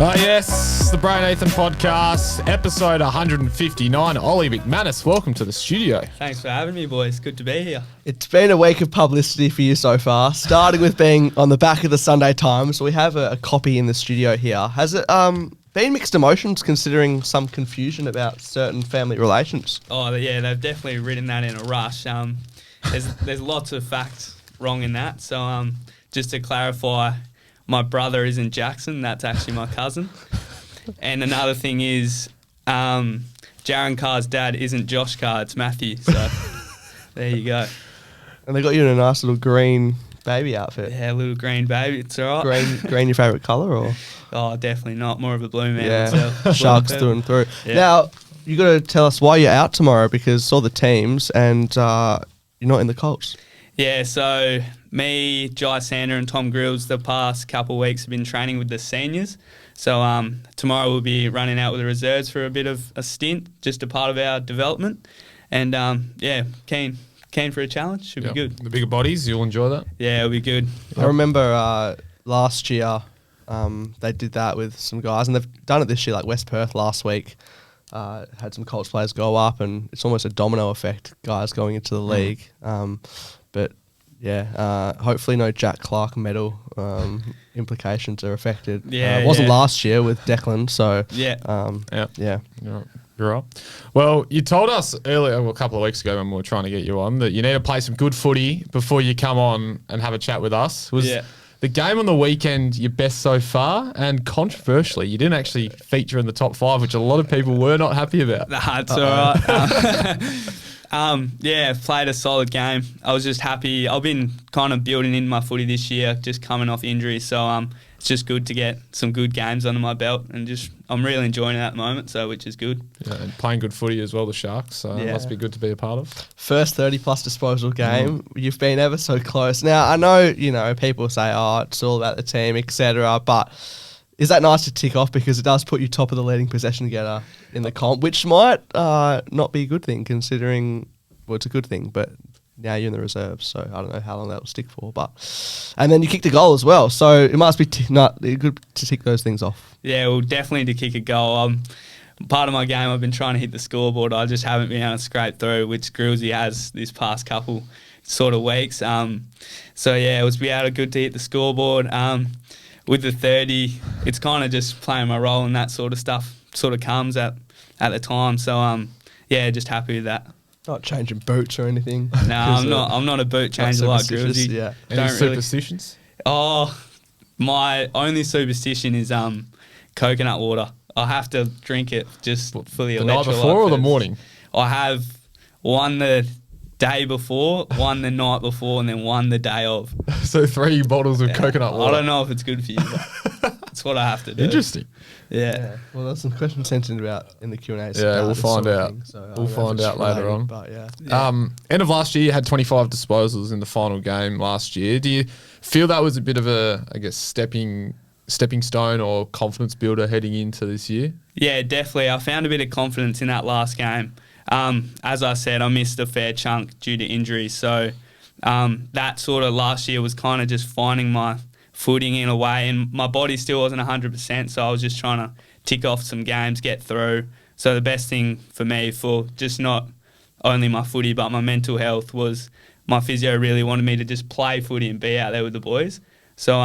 Oh, yes, the Bray Ethan podcast, episode 159. Oli McManus, welcome to the studio. Thanks for having me, boys. Good to be here. It's been a week of publicity for you so far, starting with being on the back of the Sunday Times. We have a copy in the studio here. Has it been mixed emotions considering some confusion about certain family relations? Oh, yeah, they've definitely written that in a rush. There's lots of facts wrong in that. So just to clarify, my brother isn't Jackson. That's actually my cousin. And another thing is Jaron Carr's dad isn't Josh Carr. It's Matthew. So there you go. And they got you in a nice little green baby outfit. Yeah, little green baby. It's all right. Green your favourite colour? Or? Oh, definitely not. More of a blue man myself. Sharks through and through. Yeah. Now, you got to tell us why you're out tomorrow, because all the teams and you're not in the Colts. Yeah, so me, Jai Sander and Tom Grills the past couple of weeks have been training with the seniors. So tomorrow we'll be running out with the reserves for a bit of a stint, just a part of our development. And keen for a challenge. Should be good. The bigger bodies, you'll enjoy that? Yeah, it'll be good. I remember last year they did that with some guys, and they've done it this year, like West Perth last week. Had some Colts players go up, and it's almost a domino effect, guys going into the league. But yeah, hopefully no Jack Clark medal implications are affected. It wasn't last year with Declan, so yeah. You're right. Well, you told us earlier, a couple of weeks ago when we were trying to get you on, that you need to play some good footy before you come on and have a chat with us. Was the game on the weekend your best so far? And controversially, you didn't actually feature in the top 5, which a lot of people were not happy about. Nah, it's all right. Played a solid game. I was just happy. I've been kind of building in my footy this year, just coming off injury. So it's just good to get some good games under my belt, and I'm really enjoying it at the moment, which is good. Yeah, and playing good footy as well, the Sharks. So it must be good to be a part of. First 30-plus disposal game. You've been ever so close. Now, I know, people say, it's all about the team, etc., but is that nice to tick off, because it does put you top of the leading possession getter in the comp, which might not be a good thing considering, well, it's a good thing, but now you're in the reserves, so I don't know how long that will stick for. And then you kicked a goal as well, so it must be good to tick those things off. Yeah, well, definitely to kick a goal. Part of my game, I've been trying to hit the scoreboard. I just haven't been able to scrape through, which Grillsy has this past couple sort of weeks. It was good to hit the scoreboard. With the 30, it's kind of just playing my role, and that sort of stuff sort of comes at the time. So, just happy with that. Not changing boots or anything. No, I'm not a boot changer like Grillsy. Yeah. Any superstitions? My only superstition is coconut water. I have to drink it just for the electrolyte. The night before or the morning? I have one the day before, one the night before, and then one the day of. So 3 bottles of coconut water. I don't know if it's good for you, but that's what I have to do. Interesting. Yeah. Well, there's some questions sent in about in the Q&A. Yeah, we'll find out. We'll find out later on. But yeah. End of last year, you had 25 disposals in the final game last year. Do you feel that was a bit of a, stepping stone or confidence builder heading into this year? Yeah, definitely. I found a bit of confidence in that last game. As I said, I missed a fair chunk due to injury. So that sort of last year was kind of just finding my footing in a way, and my body still wasn't 100%, so I was just trying to tick off some games, get through. So the best thing for me, for just not only my footy but my mental health, was my physio really wanted me to just play footy and be out there with the boys. So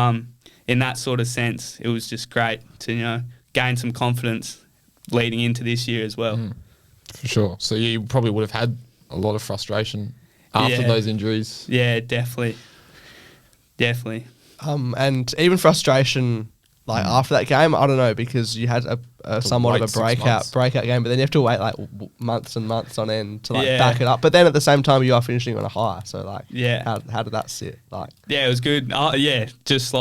in that sort of sense, it was just great to gain some confidence leading into this year as well. For sure. So you probably would have had a lot of frustration after those injuries. Yeah, definitely. And even frustration, after that game, I don't know, because you had a somewhat of a breakout game, but then you have to wait months and months on end to back it up. But then at the same time, you are finishing on a high. So how did that sit? Yeah, it was good. Just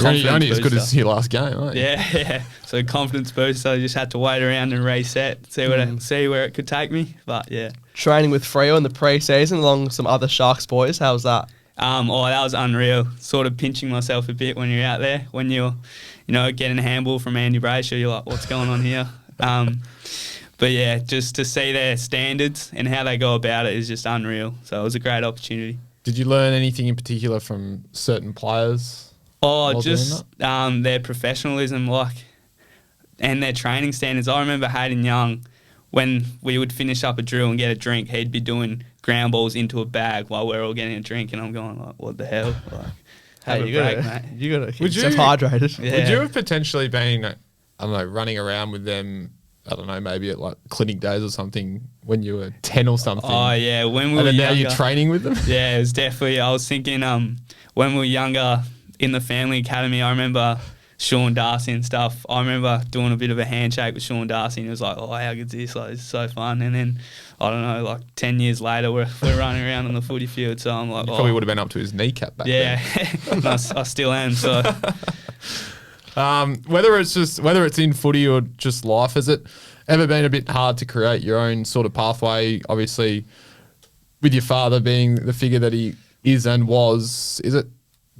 you're only as good as your last game, aren't you? Yeah. So confidence boost. So I just had to wait around and reset, see where it could take me. But yeah, training with Freo in the pre-season along with some other Sharks boys. How was that? That was unreal. Sort of pinching myself a bit when you're out there. When you're, getting a handball from Andy Brayshaw, you're like, what's going on here? But yeah, just to see their standards and how they go about it is just unreal. So it was a great opportunity. Did you learn anything in particular from certain players? Just their professionalism. and their training standards. I remember Hayden Young, when we would finish up a drill and get a drink, he'd be doing ground balls into a bag while we're all getting a drink, and I'm going like, what the hell? Like, have a break, mate. You got to keep yourself hydrated. Yeah. Would you have potentially been, I don't know, running around with them, I don't know, maybe at like clinic days or something when you were 10 or something? Oh, yeah. When we were and then younger, now you're training with them? Yeah, it was definitely, I was thinking when we were younger in the family academy, I remember Sean Darcy and stuff. I remember doing a bit of a handshake with Sean Darcy, and he was like, oh, how good's this? Like, it's so fun. And then, I don't know, like 10 years later, we're running around on the footy field. So I'm like, you probably would have been up to his kneecap back yeah, then. I still am. So, whether it's in footy or just life, has it ever been a bit hard to create your own sort of pathway? Obviously, with your father being the figure that he is and was, is it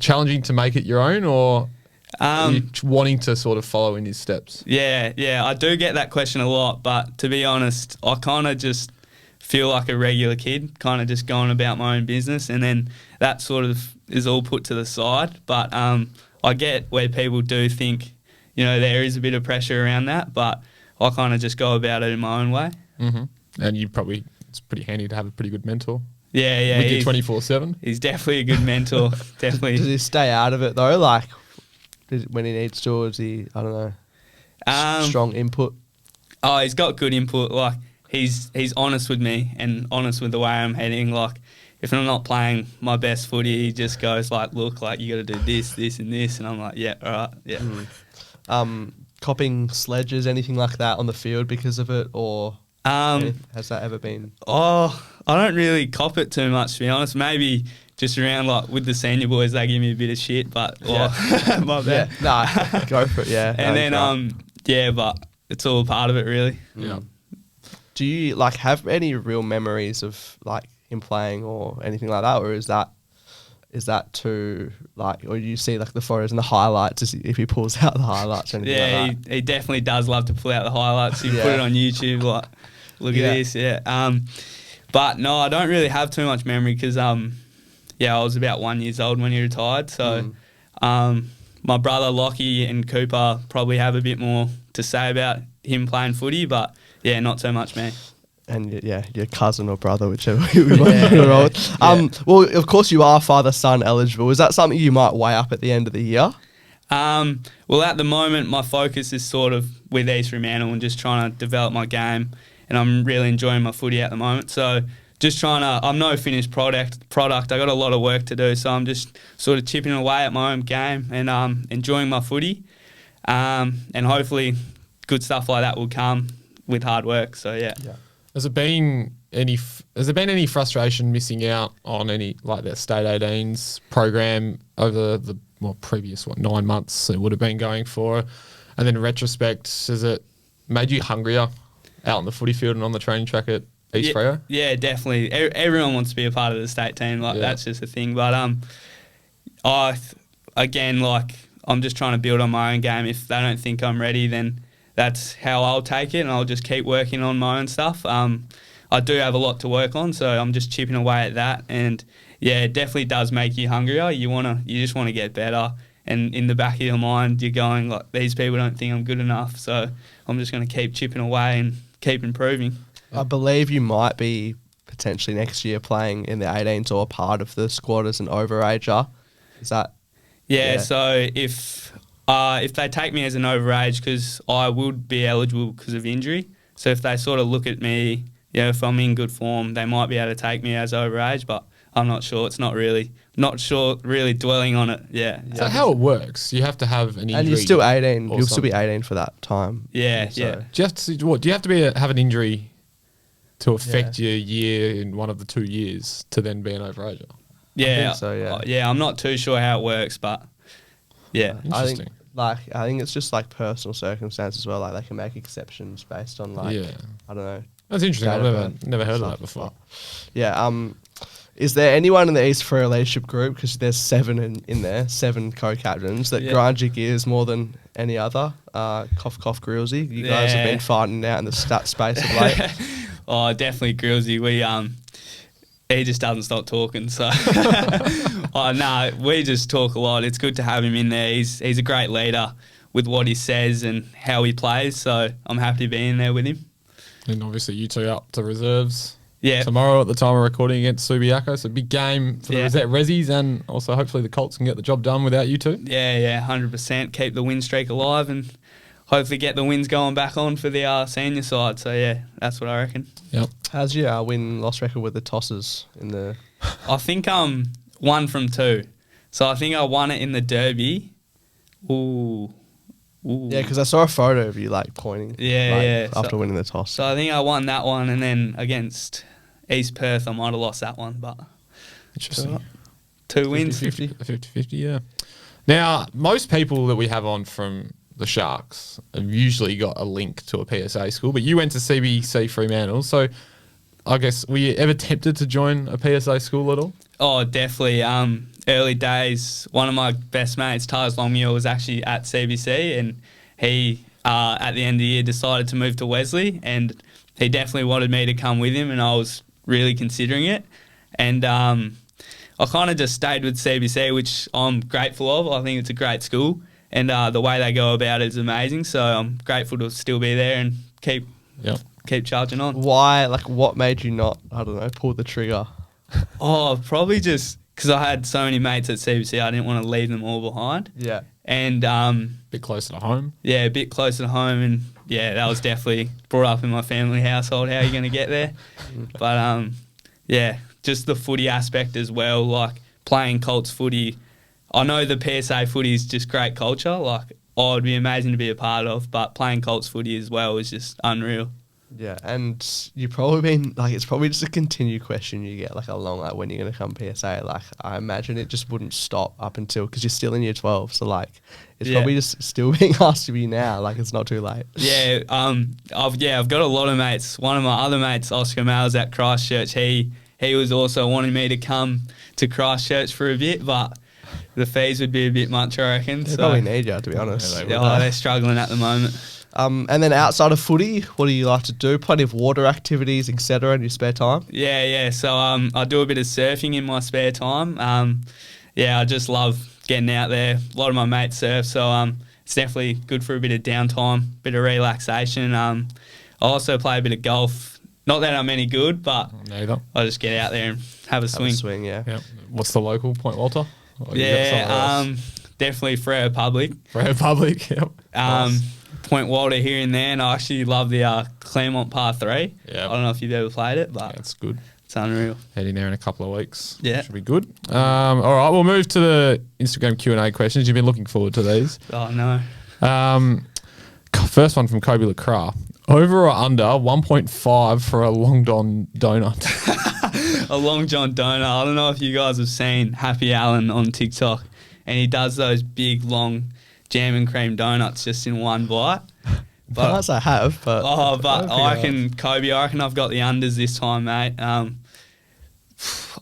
challenging to make it your own, or are you wanting to sort of follow in his steps? Yeah, I do get that question a lot, but to be honest, I kind of just feel like a regular kid, kind of just going about my own business, and then that sort of is all put to the side. But I get where people do think, you know, there is a bit of pressure around that, but I kind of just go about it in my own way. Mm-hmm. And it's pretty handy to have a pretty good mentor. Yeah. With you 24/7. He's definitely a good mentor. Definitely. Does he stay out of it though? Like when he needs to, or is he, I don't know, strong input? Oh, he's got good input. Like he's honest with me and honest with the way I'm heading. Like if I'm not playing my best footy, he just goes like, look, like you got to do this, this, and this, and I'm like, yeah, all right, yeah. Copping sledges, anything like that on the field because of it, or has that ever been? Oh, I don't really cop it too much, to be honest. Maybe just around like with the senior boys, they give me a bit of shit, but my bad. Yeah. Nah, go for it. Yeah, and then but it's all part of it, really. Yeah. Do you like have any real memories of like him playing or anything like that, or is that too like, or you see like the photos and the highlights if he pulls out the highlights or anything like that? He definitely does love to pull out the highlights. He put it on YouTube, like, look at this, but no, I don't really have too much memory because I was about 1 year old when he retired. So my brother Lockie and Cooper probably have a bit more to say about him playing footy, but yeah, not so much me. And your cousin or brother, whichever you want to roll with. Well, of course you are father-son eligible. Is that something you might weigh up at the end of the year? Well, at the moment, my focus is sort of with East Fremantle and just trying to develop my game, and I'm really enjoying my footy at the moment. So just I'm no finished product. I got a lot of work to do, so I'm just sort of chipping away at my own game and enjoying my footy, and hopefully good stuff like that will come with hard work. So yeah. Has there been any frustration missing out on any like that State 18s program over the previous 9 months it would have been going for, and then in retrospect, has it made you hungrier out on the footy field and on the training track at East Freo? Yeah, definitely. Everyone wants to be a part of the state team. Like that's just a thing. But I'm just trying to build on my own game. If they don't think I'm ready, then that's how I'll take it, and I'll just keep working on my own stuff. I do have a lot to work on, so I'm just chipping away at that. And yeah, it definitely does make you hungrier. You just want to get better, and in the back of your mind, you're going like, these people don't think I'm good enough, so I'm just going to keep chipping away and keep improving. I believe you might be potentially next year playing in the 18s or part of the squad as an overager. Is that? Yeah. So if they take me as an overage, because I would be eligible because of injury. So if they sort of look at me, if I'm in good form, they might be able to take me as overage, but I'm not sure. It's not really dwelling on it. Yeah. Is that how it works? You have to have an injury. And you're still 18. You'll still be 18 for that time. Yeah, so. yeah. Do you have to have an injury to affect your year in one of the 2 years to then be an overager? Yeah. I think so, yeah, I'm not too sure how it works, but yeah. Interesting. I think it's just like personal circumstances as well. Like they can make exceptions based on I don't know. That's interesting. I've never heard of that before. Yeah. Is there anyone in the East Freo leadership group, because there's 7 in there, 7 co-captains, that grind your gears more than any other? Cough, cough, Grillsy. You guys have been fighting out in the stat space of late. Oh, definitely Grillsy. He just doesn't stop talking. So, we just talk a lot. It's good to have him in there. He's a great leader. with what he says and how he plays. So I'm happy to be in there with him. And obviously you two up to reserves. Yeah. Tomorrow at the time of recording against Subiaco. So big game for the Rezzes, and also hopefully the Colts can get the job done without you two. Yeah, 100%. Keep the win streak alive and hopefully get the wins going back on for the senior side. So, yeah, that's what I reckon. Yep. How's your win-loss record with the tosses in the... I think 1 from 2. So I think I won it in the derby. Ooh. Yeah, because I saw a photo of you, like, pointing. Yeah. After winning the toss. So I think I won that one, and then against East Perth, I might have lost that one, but... Interesting. 2 wins. 50-50, yeah. Now, most people that we have on from the Sharks have usually got a link to a PSA school, but you went to CBC Fremantle, so I guess were you ever tempted to join a PSA school at all? Oh, definitely. Early days, one of my best mates, Tars Longmuir, was actually at CBC, and he, at the end of the year, decided to move to Wesley, and he definitely wanted me to come with him, and I was really considering it. And I kind of just stayed with CBC, which I'm grateful of. I think it's a great school, and the way they go about it is amazing, so I'm grateful to still be there and keep charging on. Why, like, what made you not, I don't know, pull the trigger? Oh, probably just because I had so many mates at CBC, I didn't want to leave them all behind. Yeah. And bit closer to home. Yeah, a bit closer to home, and yeah, that was definitely brought up in my family household. How are you going to get there? But yeah, just the footy aspect as well, like playing Colts footy. I know the PSA footy is just great culture. Like, oh, it'd be amazing to be a part of, but playing Colts footy as well is just unreal. Yeah, and you've probably been, like, it's probably just a continued question you get, like, along, like, when you're going to come PSA. Like, I imagine it just wouldn't stop up until, because you're still in year 12, so, like, it's probably just still being asked of you now, like, it's not too late. Yeah, I've got a lot of mates. One of my other mates, Oscar Mal's at Christchurch, he was also wanting me to come to Christchurch for a bit, but the fees would be a bit much, I reckon. They probably need you, to be honest. Yeah, they're struggling at the moment. And then outside of footy, what do you like to do? Plenty of water activities, etc. in your spare time? Yeah. So I do a bit of surfing in my spare time. I just love getting out there. A lot of my mates surf, so it's definitely good for a bit of downtime, bit of relaxation. I also play a bit of golf. Not that I'm any good, but Neither. I just get out there and have a swing. Yeah. Yep. What's the local, Point Walter? Definitely Freo Public. Freo Public, yep. Point Walter here and there, and I actually love the Claremont Par 3. Yeah. I don't know if you've ever played it, but it's good. It's unreal. Heading there in a couple of weeks. Yeah. Should be good. All right, we'll move to the Instagram Q&A questions. You've been looking forward to these. Oh, no. First one from Kobe LaCroix. Over or under 1.5 for a Long John donut? A Long John donut. I don't know if you guys have seen Happy Allen on TikTok, and he does those big, long jam and cream donuts just in one bite. But I have, but... I reckon, Kobe, I reckon I've got the unders this time, mate.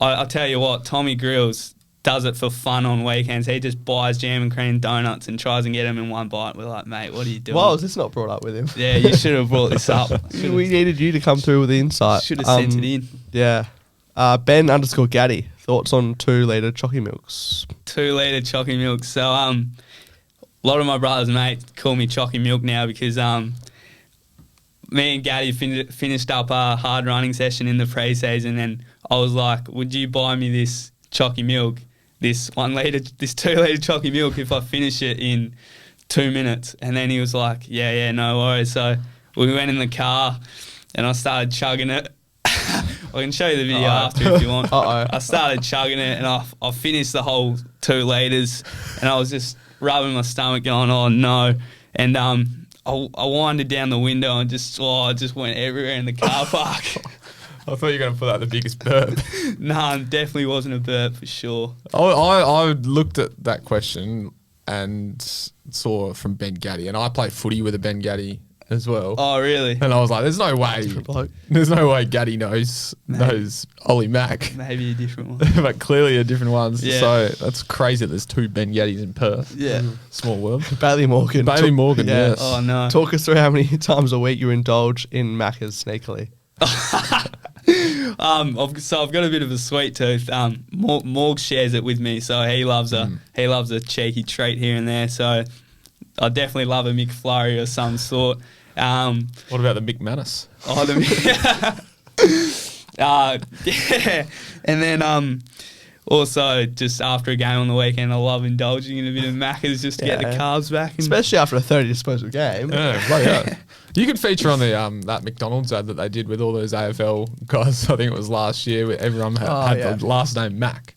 I'll tell you what, Tommy Grills does it for fun on weekends. He just buys jam and cream donuts and tries and get them in one bite. We're like, mate, what are you doing? Why was this not brought up with him? Yeah, you should have brought this up. We needed you to come through with the insight. Should have sent it in. Yeah. Ben_Gaddy, thoughts on 2-litre Chocky Milks? 2-litre Chocky Milks. So, a lot of my brothers and mates call me Chocky Milk now because me and Gaddy finished up a hard running session in the pre-season, and I was like, would you buy me this Chocky Milk, this 2-litre Chocky Milk if I finish it in 2 minutes? And then he was like, yeah, no worries. So we went in the car and I started chugging it. I can show you the video after if you want. I started chugging it and I finished the whole 2 litres, and I was just rubbing my stomach going, oh no. And I winded down the window and just went everywhere in the car park. I thought you were going to put out the biggest burp. No, definitely wasn't a burp for sure. I looked at that question and saw from Ben Gaddy, and I play footy with a Ben Gaddy as well. Oh, really? And I was like, there's no way Gaddy knows Oli Mac. Maybe a different one. But clearly a different one. Yeah. So that's crazy that there's 2 Ben Gaddys in Perth. Yeah. Small world. Bailey Morgan. Yes. Oh, no. Talk us through how many times a week you indulge in Macca's sneakily. So I've got a bit of a sweet tooth. Morg shares it with me, so he loves a cheeky treat here and there. So I'd definitely love a McFlurry of some sort. What about the McManus? Oh, yeah. And then also just after a game on the weekend, I love indulging in a bit of Macca's just to get the carbs back. And especially after a 30 disposal game. Yeah, right, yeah. You could feature on the that McDonald's ad that they did with all those AFL guys. I think it was last year. Where everyone had the last name Mac.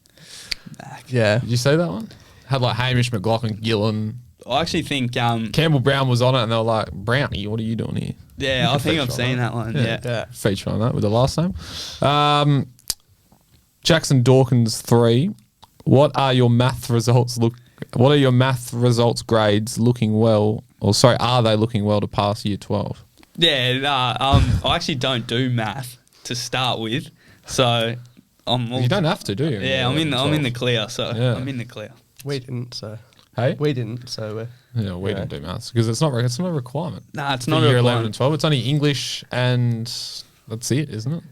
Yeah. Did you see that one? Had like Hamish, McLaughlin, Gillen. I actually think Campbell Brown was on it, and they were like, "Brownie, what are you doing here?" Yeah, I think I've seen that one. Yeah. Feature on that with the last name. Jackson Dawkins 3. What are your math results What are your math results grades looking well? Or sorry, are they looking well to pass year 12? Yeah, I actually don't do math to start with, so you don't have to, do you? Yeah, I'm in the clear, so I'm in the clear. We didn't, so. Hey? We didn't, so. We didn't do maths because it's not a requirement. Nah, it's not a year requirement. 11 and 12. It's only English and that's it, isn't it?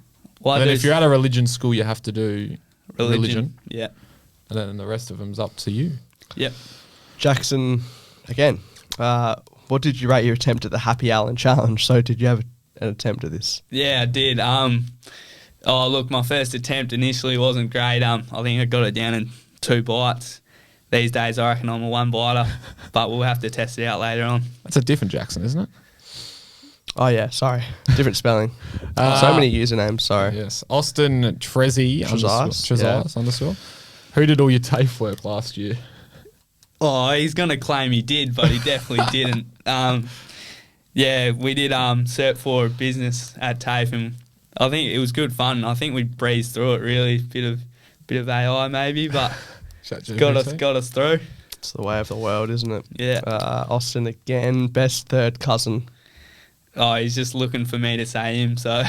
Well, and then if you're at a religion school, you have to do religion. Yeah. And then the rest of them's up to you. Yep. Jackson, again, what did you rate your attempt at the Happy Allen Challenge? So did you have an attempt at this? Yeah, I did. Oh, look, my first attempt initially wasn't great. I think I got it down in 2 bites. These days, I reckon I'm a 1-biter, but we'll have to test it out later on. That's a different Jackson, isn't it? Oh, yeah, sorry. Different spelling. So many usernames, sorry. Yes. Austin Trezzy underscore. Who did all your TAFE work last year? Oh, he's going to claim he did, but he definitely didn't. Yeah, we did Cert for business at TAFE, and I think it was good fun. I think we breezed through it really. Bit of AI maybe, but got us through. It's the way of the world, isn't it? Yeah. Austin again, best third cousin. Oh, he's just looking for me to say him. So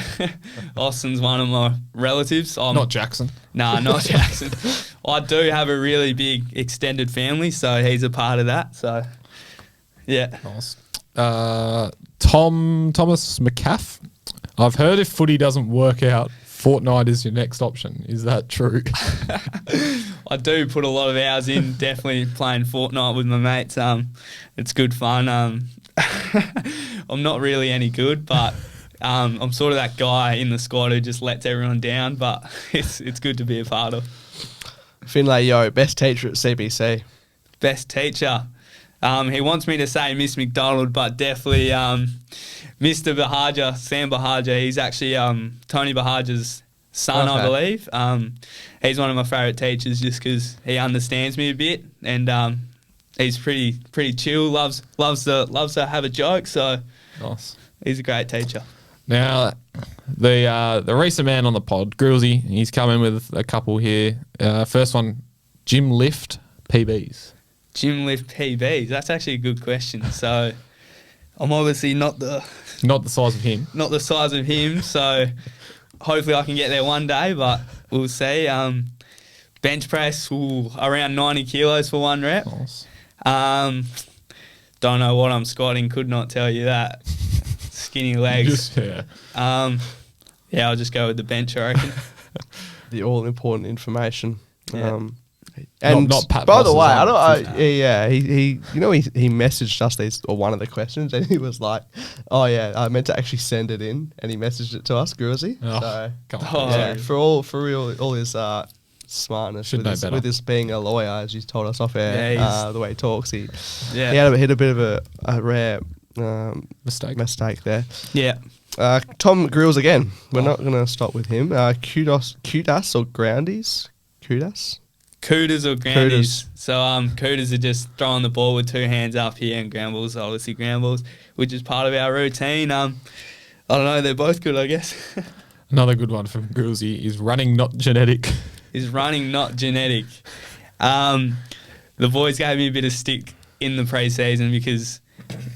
Austin's one of my relatives. Not Jackson. Nah, not Jackson. I do have a really big extended family, so he's a part of that. So, yeah. Nice. Thomas McCaff. I've heard if footy doesn't work out, Fortnite is your next option. Is that true? I do put a lot of hours in, definitely playing Fortnite with my mates. It's good fun. I'm not really any good, but I'm sort of that guy in the squad who just lets everyone down, but it's good to be a part of. Finlay Yo, best teacher at CBC. Best teacher. He wants me to say Miss McDonald, but definitely Mr. Bahaja, Sam Bahaja. He's actually Tony Bahaja's son, I believe. He's one of my favourite teachers just because he understands me a bit, and he's pretty chill. Loves to have a joke. So nice. He's a great teacher. Now, the recent man on the pod, Grillsy, he's come in with a couple here. First one, gym lift PBs. Gym lift PBs. That's actually a good question. So I'm obviously not the size of him. Not the size of him. So hopefully I can get there one day, but we'll see. Bench press, around 90 kilos for 1 rep. Nice. Don't know what I'm squatting. Could not tell you that. Skinny legs. Yeah, I'll just go with the bench, I reckon. The all-important information. Yeah. And not Pat by the way, he he messaged us one of the questions, and he was like, "Oh yeah, I meant to actually send it in," and he messaged it to us, Grillsy. For real, all his smartness with his being a lawyer, as he's told us off air, the way he talks, he had a bit of a rare mistake there. Yeah. Tom Grills again. We're not going to stop with him. Kudos or Groundies? Kudos? Cooters or groundies. So cooters are just throwing the ball with 2 hands up here, and ground balls are obviously ground balls, which is part of our routine. I don't know, they're both good, I guess. Another good one from Grillsy is running not genetic. Is running not genetic. The boys gave me a bit of stick in the pre-season because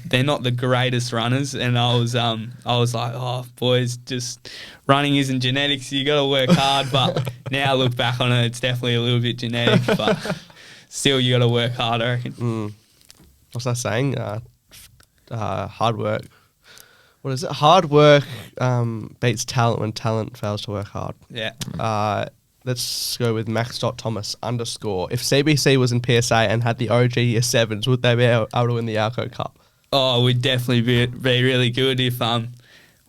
they're not the greatest runners, and I was like, oh boys, just running isn't genetics, you got to work hard. But now I look back on it, it's definitely a little bit genetic, but still you got to work hard, I reckon. What's that saying? Hard work. What is it? Hard work beats talent when talent fails to work hard. Yeah. let's go with max.thomas _ if CBC was in PSA and had the OG year 7s, would they be able to win the Alco Cup? Oh, we'd definitely be really good if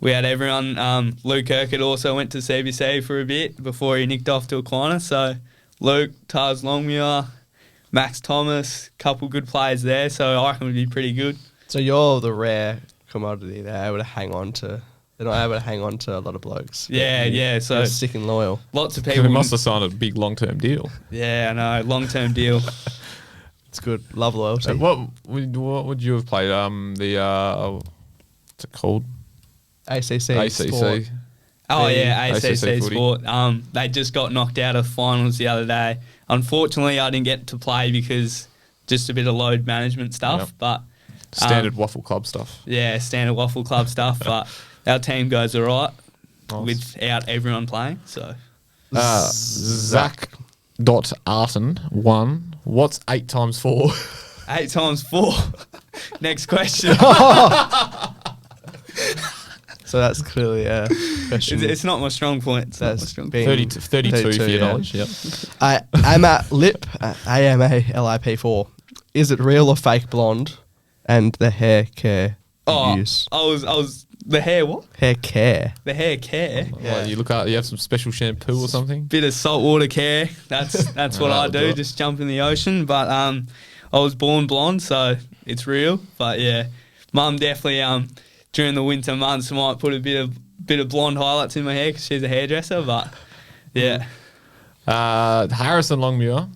we had everyone. Luke Urquhart also went to CBC for a bit before he nicked off to Aquinas. So Luke, Tars Longmuir, Max Thomas, couple good players there. So I reckon we'd be pretty good. So you're the rare commodity they're able to hang on to. They're not able to hang on to a lot of blokes. Yeah. So they're sick and loyal. Lots of They people must have signed a big long-term deal. Yeah, I know, long-term deal. It's good. Love loyalty. What would you have played? What's it called? ACC. Sport. Oh yeah, ACC ACC Sport. They just got knocked out of finals the other day. Unfortunately, I didn't get to play because just a bit of load management stuff. Yep. But Standard WAFL club stuff. Yeah, standard WAFL club stuff. But our team goes all right without everyone playing. So Zach.Arton1. What's 8 times 4? 8 times 4. Next question. So that's clearly a question. It's not my strong point. That's 32 for your knowledge. Yep. I'm at Lip, AMALIP4. Is it real or fake blonde? And the hair care use. I was the hair what? Hair care. The hair care. Yeah. You have some special shampoo or something? Bit of saltwater care. That's what I do. Just jump in the ocean. But I was born blonde, so it's real. But yeah, Mum definitely during the winter months might put a bit of blonde highlights in my hair because she's a hairdresser. But yeah. Harrison Longmuir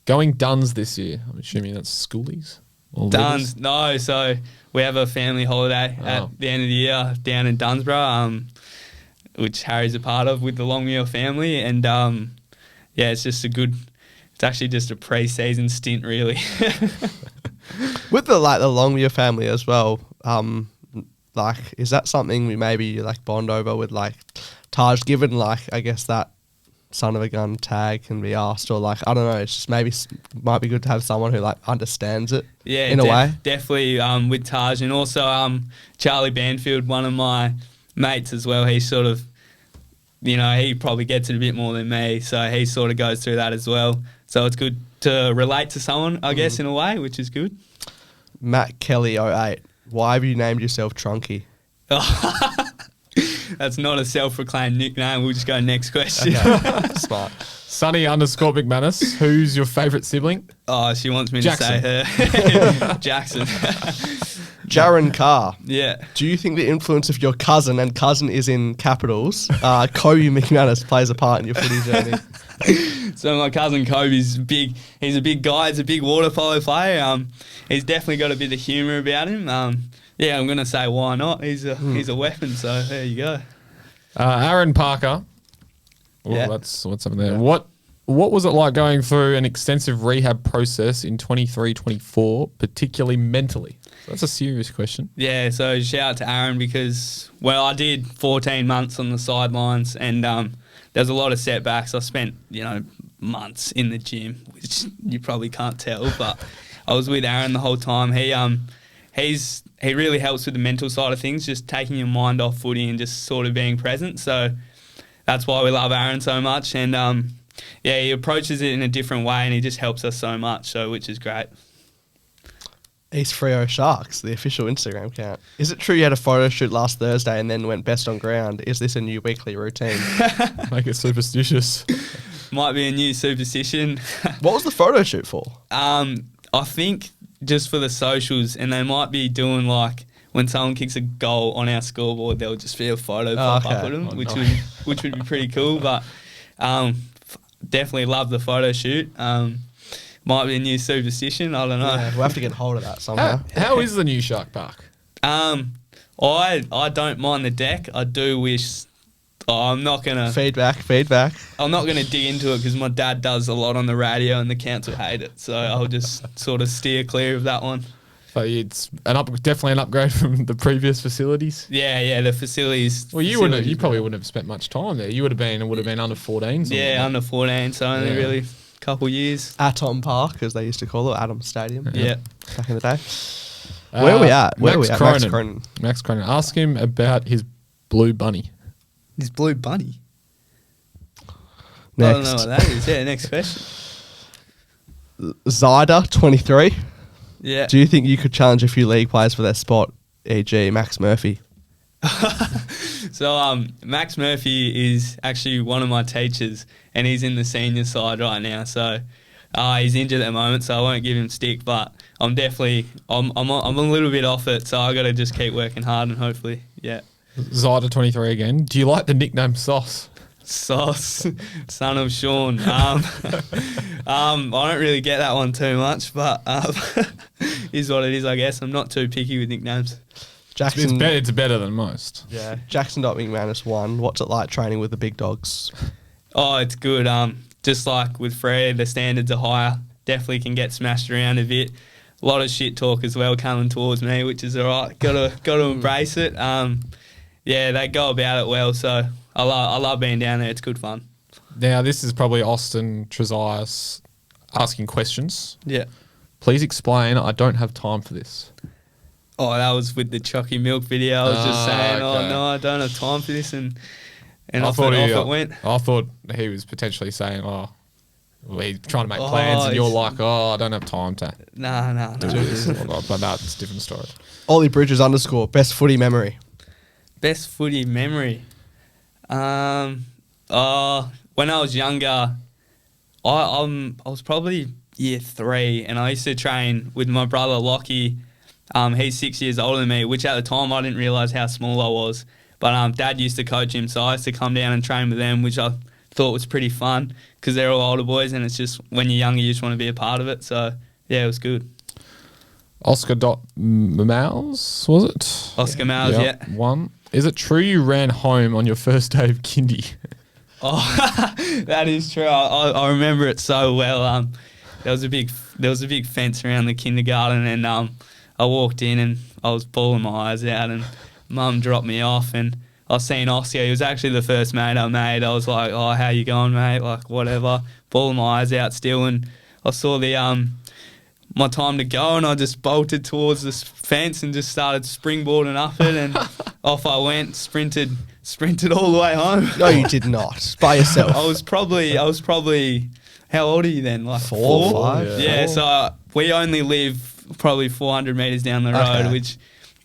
going Duns this year. I'm assuming that's schoolies. Duns, no. So we have a family holiday at the end of the year down in Dunsborough, which Harry's a part of with the Longmuir family, and it's just it's actually just a pre-season stint, really. With the Longmuir family as well, is that something we maybe bond over with Taj, given I guess that son of a gun tag can be asked, or I don't know, it's just maybe might be good to have someone who understands it in a way. Definitely with Taj, and also Charlie Banfield, one of my mates as well. He sort of, he probably gets it a bit more than me, so he sort of goes through that as well. So it's good to relate to someone, I guess, in a way, which is good. Matt Kelly 08. Why have you named yourself Trunky? That's not a self-proclaimed nickname. We'll just go next question. Okay. Smart. Sonny _ McManus. Who's your favourite sibling? Oh, she wants me Jackson. to say her. Jackson. Jaron Carr. Yeah. Do you think the influence of your cousin, and cousin is in capitals, Kobe McManus, plays a part in your footy journey? So my cousin Kobe's big. He's a big guy. He's a big water polo player. He's definitely got a bit of humour about him. Yeah, I'm gonna say why not. He's a weapon. So there you go. Aaron Parker. That's what's up there. What was it like going through an extensive rehab process in 23-24, particularly mentally? That's a serious question. Yeah, so shout out to Aaron because I did 14 months on the sidelines, and there's a lot of setbacks. I spent months in the gym, which you probably can't tell, but I was with Aaron the whole time. He really helps with the mental side of things, just taking your mind off footy and just sort of being present. So that's why we love Aaron so much. And he approaches it in a different way, and he just helps us so much, which is great. East Freo Sharks, the official Instagram account. Is it true you had a photo shoot last Thursday and then went best on ground? Is this a new weekly routine? Make it superstitious. Might be a new superstition. What was the photo shoot for? I think just for the socials, and they might be doing when someone kicks a goal on our scoreboard, there'll just be a photo pop up of them, which would be pretty cool. But definitely love the photo shoot. Might be a new superstition. I don't know. Yeah, we'll have to get hold of that somehow. How is the new Shark Park? I don't mind the deck. I do wish. I'm not gonna feedback. I'm not gonna dig into it because my dad does a lot on the radio and the council hate it. So I'll just sort of steer clear of that one. So it's definitely an upgrade from the previous facilities. Yeah, the facilities. Well, you probably wouldn't have spent much time there. You would have been under 14s. Yeah, under 14. So only really a couple years. Atom Park, as they used to call it, Atom Stadium. Yeah, back in the day. Where are we at? Max Cronin. Max Cronin. Ask him about his blue bunny. His blue bunny. I don't know what that is. Yeah, next question. Zyda 23. Yeah. Do you think you could challenge a few league players for their spot, e.g. Max Murphy? So Max Murphy is actually one of my teachers, and he's in the senior side right now. So he's injured at the moment, so I won't give him stick. But I'm definitely I'm a little bit off it, so I got to just keep working hard and hopefully, yeah. Zyda 23 again. Do you like the nickname Sauce? Sauce, son of Sean. I don't really get that one too much, but is what it is, I guess. I'm not too picky with nicknames. Jackson, it's better than most. Yeah. Jackson.McManus 1. What's it like training with the big dogs? Oh, it's good. Just like with Fred, the standards are higher. Definitely can get smashed around a bit. A lot of shit talk as well coming towards me, which is all right. Got to embrace it. Yeah, they go about it well, so I love being down there. It's good fun. Now, this is probably Austin Trezaius asking questions. Yeah. Please explain. I don't have time for this. Oh, that was with the Chucky Milk video. I was just saying, okay. oh, no, I don't have time for this, and I off thought it went. I thought he was potentially saying, we're trying to make plans, and you're like, I don't have time to No. do this. But that's a different story. Ollie Bridges _ best footy memory. Best footy memory. When I was younger, I was probably year 3, and I used to train with my brother Lockie. He's 6 years older than me, which at the time I didn't realise how small I was. But Dad used to coach him, so I used to come down and train with them, which I thought was pretty fun because they're all older boys, and it's just when you're younger, you just want to be a part of it. So yeah, it was good. Oscar.Mouse, was it? Oscar Mouse, yeah. 1. Is it true you ran home on your first day of kindy? Oh, that is true. I remember it so well. There was a big fence around the kindergarten, and I walked in and I was bawling my eyes out, and Mum dropped me off, and I was seeing Oscar. He was actually the first mate I made. I was like, oh, how you going, mate? Like, whatever. Bawling my eyes out still, and I saw the my time to go, and I just bolted towards this fence and just started springboarding up it, and off I went, sprinted all the way home. No, you did not. By yourself. I was probably, how old are you then? Like 4 or 5? Yeah, so we only live probably 400 metres down the road, which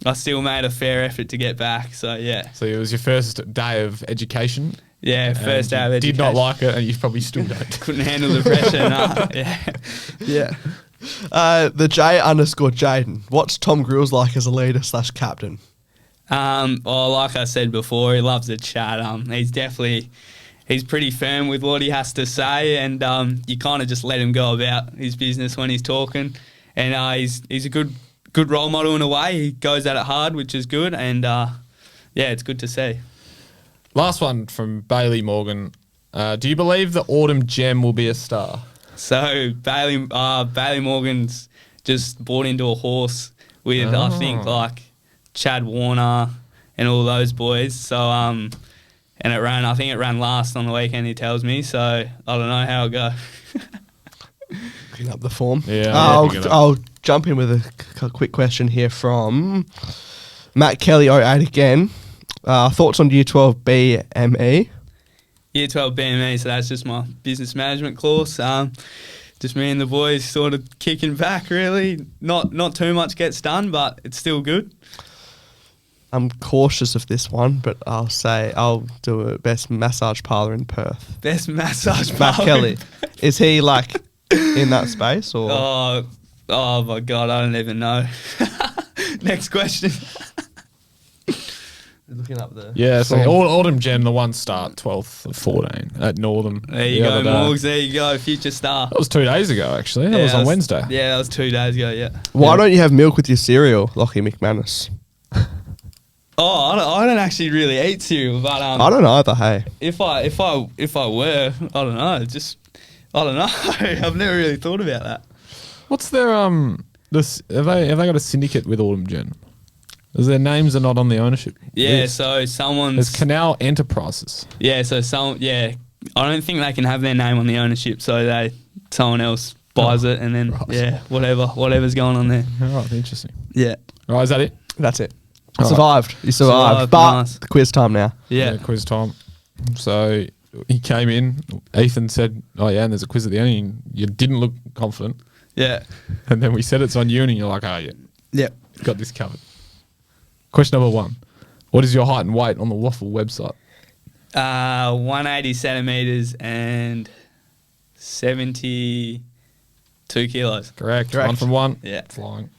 I still made a fair effort to get back. So, yeah. So it was your first day of education? Yeah, first day of education. Did not like it, and you probably still don't. Couldn't handle the pressure, nah. Yeah. The J _ Jaden. What's Tom Grills like as a leader / captain? Like I said before, he loves to chat. He's pretty firm with what he has to say, and you kind of just let him go about his business when he's talking. And he's a good role model in a way. He goes at it hard, which is good, and it's good to see. Last one from Bailey Morgan. Do you believe the Autumn Gem will be a star? So Bailey Morgan's just bought into a horse with I think like Chad Warner and all those boys. So and I think it ran last on the weekend, he tells me. So I don't know how it'll go. Looking up the form. Yeah. I'll jump in with a quick question here from Matt Kelly 08 again. Thoughts on Year 12 BME? Year 12 BME, so that's just my business management course. Just me and the boys sort of kicking back, really. Not too much gets done, but it's still good. I'm cautious of this one, but I'll do a best massage parlour in Perth. Best massage parlour. Matt Kelly. Is he like in that space or? Oh my God, I don't even know. Next question. Looking up the so Autumn Gem, the 1 start, 12th of 14 at Northam. There you go, Morgs. There you go, future star. That was 2 days ago, actually. That was on Wednesday. Yeah, that was 2 days ago. Yeah. Why don't you have milk with your cereal, Lockie McManus? I don't actually really eat cereal, but I don't either. Hey, if I were, I don't know. I don't know. I've never really thought about that. What's their have they got a syndicate with Autumn Gem? Because their names are not on the ownership. Yeah, so someone's... There's Canal Enterprises. Yeah, so I don't think they can have their name on the ownership, so someone else buys it, and then, whatever's going on there. All right, interesting. Yeah. All right, is that it? That's it. All Survived. right. You survived. But nice. the quiz time now. Yeah. Quiz time. So he came in. Ethan said, "Oh yeah, and there's a quiz at the end." And you didn't look confident, Yeah. and then we said it's on you, and you're like, "Oh yeah, Yeah. got this covered." Question number 1: what is your height and weight on the WAFL website? 180 centimeters and 72 kilos. Correct. 1 from 1. Yeah. Flying.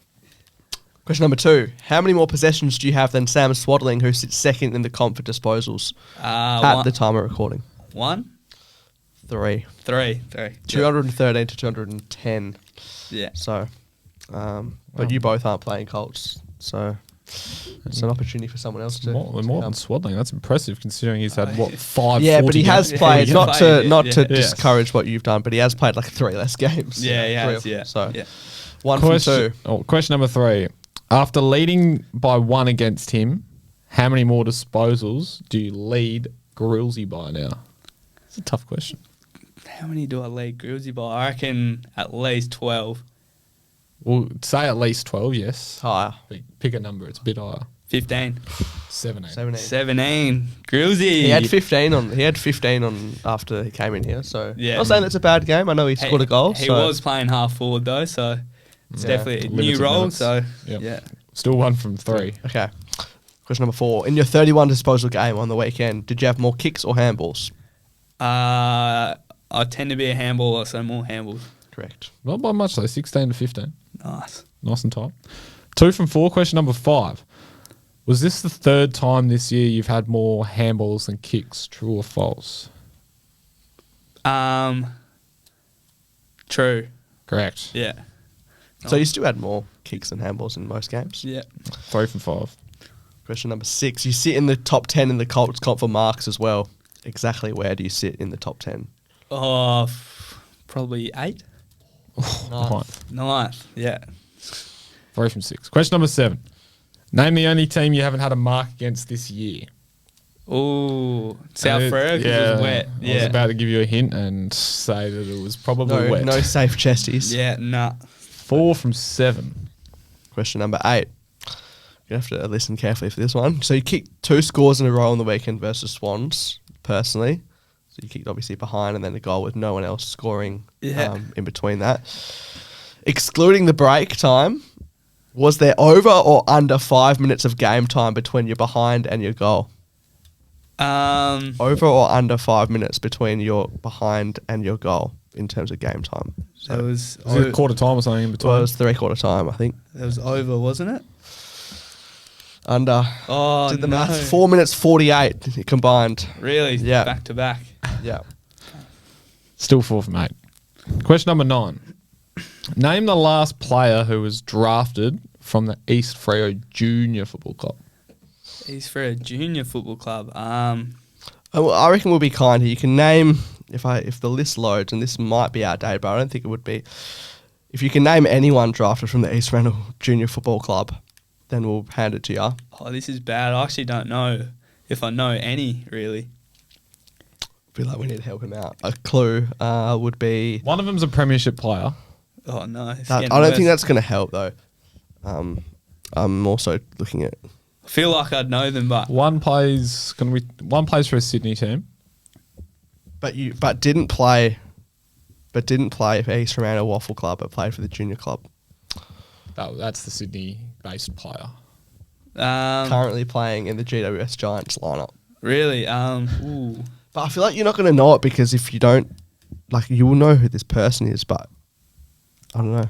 Question number 2. How many more possessions do you have than Sam Swaddling, who sits second in the comp for disposals at the time of recording? 1? 3. 3. 213 to 210. Yeah. So, but you both aren't playing Colts, so it's an opportunity for someone else to. More than Swaddling. That's impressive considering he's had, 5 Yeah, but he has games? played, not to Yes. discourage what you've done, but he has played like 3 less games. Yeah, he has, 3 or- yeah. So, Yeah. 1 from 2. Question number 3. After leading by 1 against him, how many more disposals do you lead Grillsy by now? It's a tough question. How many do I lead Grillsy by? I reckon at least 12. We'll say at least 12, yes. Higher. Pick a number. It's a bit higher. 15. 17. 17. 17. Grillsy. He had 15 on. He had 15 on after he came in here. So Yeah. I'm not saying it's a bad game. I know he scored a goal. He so. was playing half forward though, so it's definitely a new Limited role. minutes. So Yep. yeah. Still 1 from 3. Okay. Question number 4. In your 31 disposal game on the weekend, did you have more kicks or handballs? I tend to be a handballer, so more handballs. Correct. Not by much though. 16 to 15. Nice. Nice and tight. 2 from 4. Question number 5. Was this the 3rd time this year you've had more handballs than kicks? True or false? True. Correct. Yeah. So you still had more kicks than handballs in most games. Yeah. 3 from 5. Question number 6. You sit in the top 10 in the Colts comp for marks as well. Exactly where do you sit in the top 10? Oh, probably 8. Ninth. 9th. Yeah. 3 from 6. Question number 7. Name the only team you haven't had a mark against this year. Ooh, South Freo. Yeah. It was wet. I was Yeah. about to give you a hint and say that it was probably wet. No safe chesties. Yeah. Nah. 4 from 7. Question number 8. You have to listen carefully for this one. So you kicked 2 scores in a row on the weekend versus Swans, personally. So you kicked obviously behind and then a goal with no one else scoring in between that. Excluding the break time, was there over or under 5 minutes of game time between your behind and your goal? Over or under 5 minutes between your behind and your goal in terms of game time? So it was it a quarter time or something in between? Well, it was 3/4 time, I think. It was over, wasn't it? Under. Oh, Did the no. maths. 4 minutes 48 combined. Really? Yeah. Back to back. Yeah. Still 4 from 8. Question number 9. Name the last player who was drafted from the East Freo Junior Football Club. He's for a junior football club. I reckon we'll be kind here. You can name, if the list loads, and this might be outdated, but I don't think it would be. If you can name anyone drafted from the East Randall Junior Football Club, then we'll hand it to you. Oh, this is bad. I actually don't know if I know any, really. I feel like we need to help him out. A clue would be... One of them's a premiership player. Oh, no. I don't think that's going to help, though. I'm also looking at... I feel like I'd know them, but... One plays for a Sydney team. But didn't play for East Randall WAFL Club, but played for the junior club. That's the Sydney-based player. Currently playing in the GWS Giants lineup. Really? Ooh. But I feel like you're not going to know it because if you don't, like, you will know who this person is, but I don't know.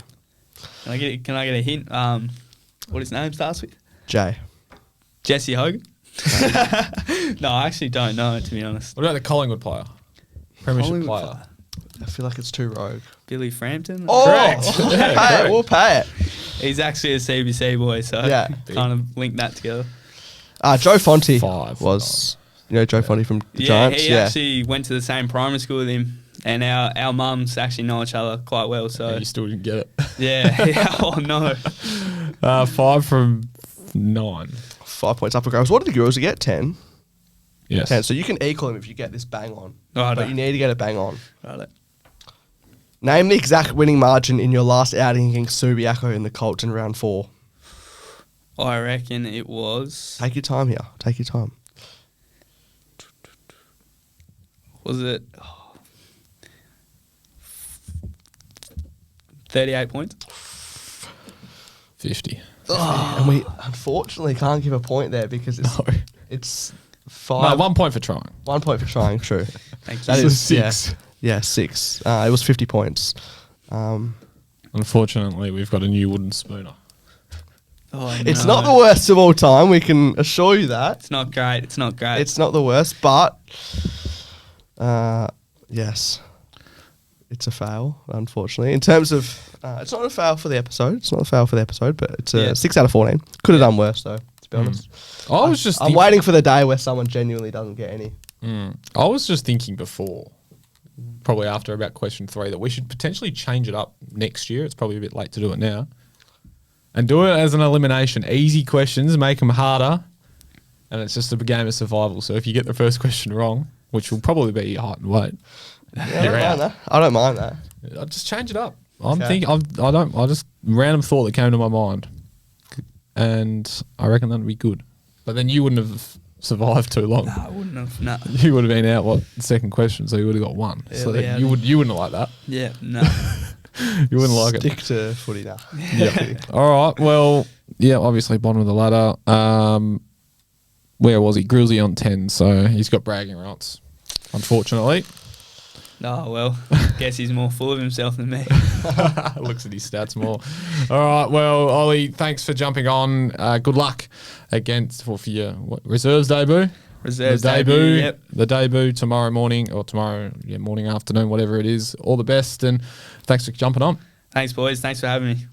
Can I get a hint? What his name starts with? Jay. Jesse Hogan? No, I actually don't know, to be honest. What about the Collingwood player? Premiership Collingwood player. I feel like it's too rogue. Billy Frampton? Oh, Correct. We'll Yeah, pay it. correct. We'll pay it. He's actually a CBC boy, so Yeah. kind of link that together. Joe Fonte 5. was, Joe Fonte from the Yeah, Giants. he actually went to the same primary school with him, and our mums actually know each other quite well. So You still didn't get it. yeah. Oh no. 5 from 9. 5 points up for girls. What did the girls get? 10? Yes. 10. So you can equal him if you get this bang on. Right. But you need to get it bang on. Right. Name the exact winning margin in your last outing against Subiaco in the Colts in round 4. I reckon it was. Take your time here. Take your time. Was it 38 points? 50. And we unfortunately can't give a point there because it's five. No, 1 point for trying. 1 point for trying. True. Thank you. That So is 6. Yeah, 6. It was 50 points. Unfortunately, we've got a new wooden spooner. Oh, It's no. not the worst of all time. We can assure you that. It's not great. It's not great. It's not the worst, but yes, it's a fail, unfortunately. In terms of, it's not a fail for the episode. It's not a fail for the episode, but it's a 6 out of 14. Could have done worse, though, to be honest. I was just I'm waiting for the day where someone genuinely doesn't get any. I was just thinking before, probably after about question 3, that we should potentially change it up next year. It's probably a bit late to do it now. And do it as an elimination. Easy questions, make them harder. And it's just a game of survival. So if you get the first question wrong, which will probably be your height and weight, Yeah, I don't mind that. I'll just change it up. Okay. I just random thought that came to my mind. And I reckon that'd be good. But then you wouldn't have survived too long. No, I wouldn't have. No. You would have been out, second question, so you would have got 1. Yeah, so yeah. you wouldn't like that. Yeah, no. You wouldn't like it. Stick to footy now. Yeah. All right. Well, yeah, obviously bottom of the ladder. Where was he? Grillsy on 10, so he's got bragging rights, unfortunately. Oh, well, guess he's more full of himself than me. Looks at his stats more. All right. Well, Ollie, thanks for jumping on. Good luck for your reserves debut. Reserves The debut. Yep. The debut tomorrow morning morning, afternoon, whatever it is. All the best, and thanks for jumping on. Thanks, boys. Thanks for having me.